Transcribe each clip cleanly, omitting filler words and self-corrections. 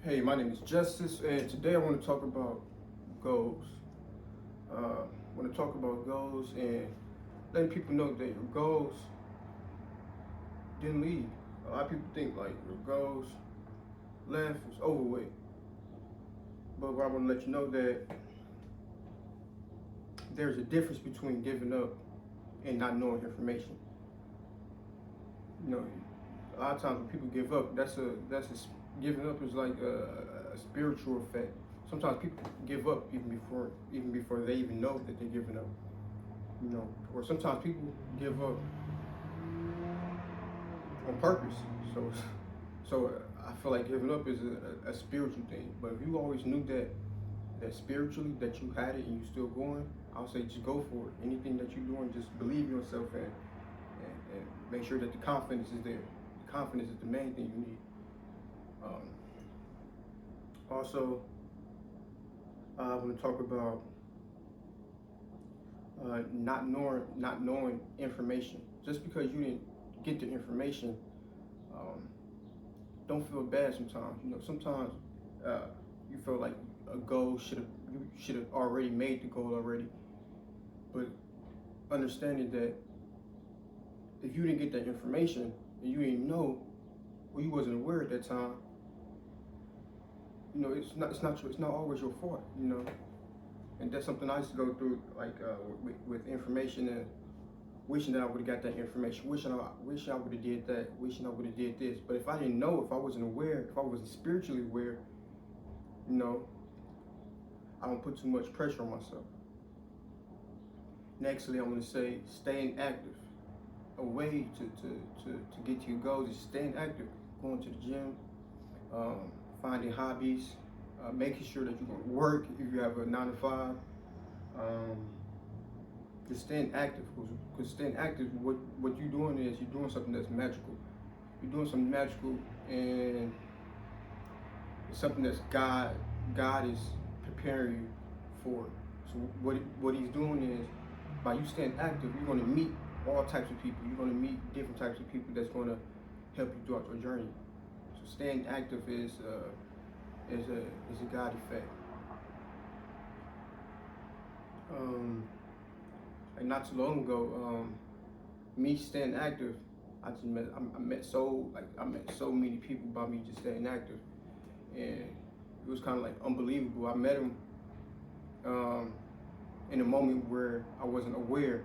Hey, my name is Justice, and today I want to talk about goals. I want to talk about goals and letting people know that your goals didn't leave. A lot of people think like your goals left, it's over with. But I want to let you know that there's a difference between giving up and not knowing information. You know, a lot of times when people give up, giving up is like a spiritual effect. Sometimes people give up even before they even know that they're giving up. You know, or sometimes people give up on purpose. So I feel like giving up is a spiritual thing. But if you always knew that spiritually that you had it and you're still going, I'll say just go for it. Anything that you're doing, just believe in yourself and make sure that the confidence is there. The confidence is the main thing you need. Also, I want to talk about not knowing information. Just because you didn't get the information, don't feel bad. Sometimes, you know, sometimes you feel like a goal you should have already made the goal already. But understanding that if you didn't get that information and you didn't know, or you wasn't aware at that time, you know, it's not always your fault, you know. And that's something I used to go through, like with information and wishing that I would have got that information, wishing I would have did that, wishing I would have did this. But if I didn't know, if I wasn't aware, if I wasn't spiritually aware, you know, I don't put too much pressure on myself. Nextly, I want to say staying active. A way to get to your goals is staying active, going to the gym, finding hobbies, making sure that you're going to work if you have a 9 to 5. Just staying active, because staying active, what you're doing is you're doing something that's magical. You're doing something magical, and it's something that's God is preparing you for. So what He's doing is, by you staying active, you're going to meet all types of people. You're going to meet different types of people that's going to help you throughout your journey. So staying active is a God effect. Like not too long ago, me staying active, I met so many people by me just staying active, and it was kind of like unbelievable. I met them in a moment where I wasn't aware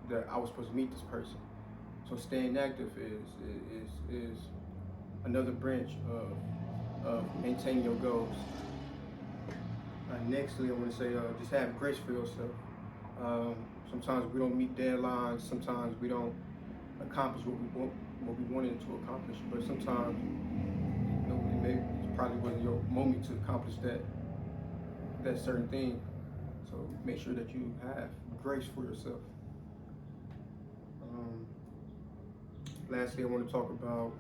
that I was supposed to meet this person. So staying active is another branch of maintaining your goals. Nextly, I want to say just have grace for yourself. Sometimes we don't meet deadlines. Sometimes we don't accomplish what we wanted to accomplish. But sometimes, you know, it probably wasn't your moment to accomplish that certain thing. So make sure that you have grace for yourself. Lastly, I want to talk about.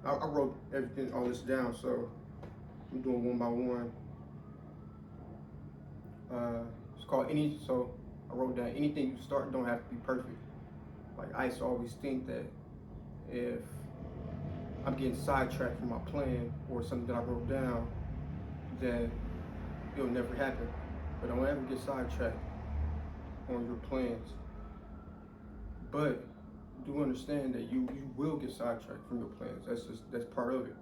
I wrote all this down, so I'm doing one by one. It's called So I wrote down, anything you start don't have to be perfect. Like I used to always think that if I'm getting sidetracked from my plan or something that I wrote down, that it'll never happen. But don't ever get sidetracked on your plans. But do understand that you will get sidetracked from your plans. That's part of it.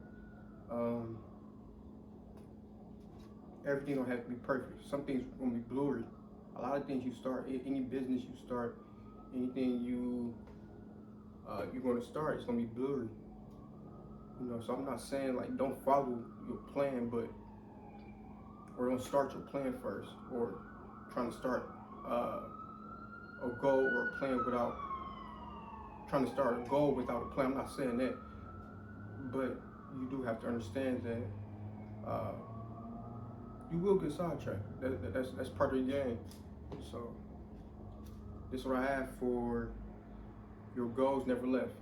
Everything don't have to be perfect. Some things are gonna be blurry. A lot of things you start, any business you start, anything you're gonna start, it's gonna be blurry. You know, so I'm not saying like don't follow your plan, or don't start your plan first, or trying to start a goal or a plan without trying to start a goal without a plan. I'm not saying that, but you do have to understand that you will get sidetracked. That's part of the game. So this is what I have for your goals never left.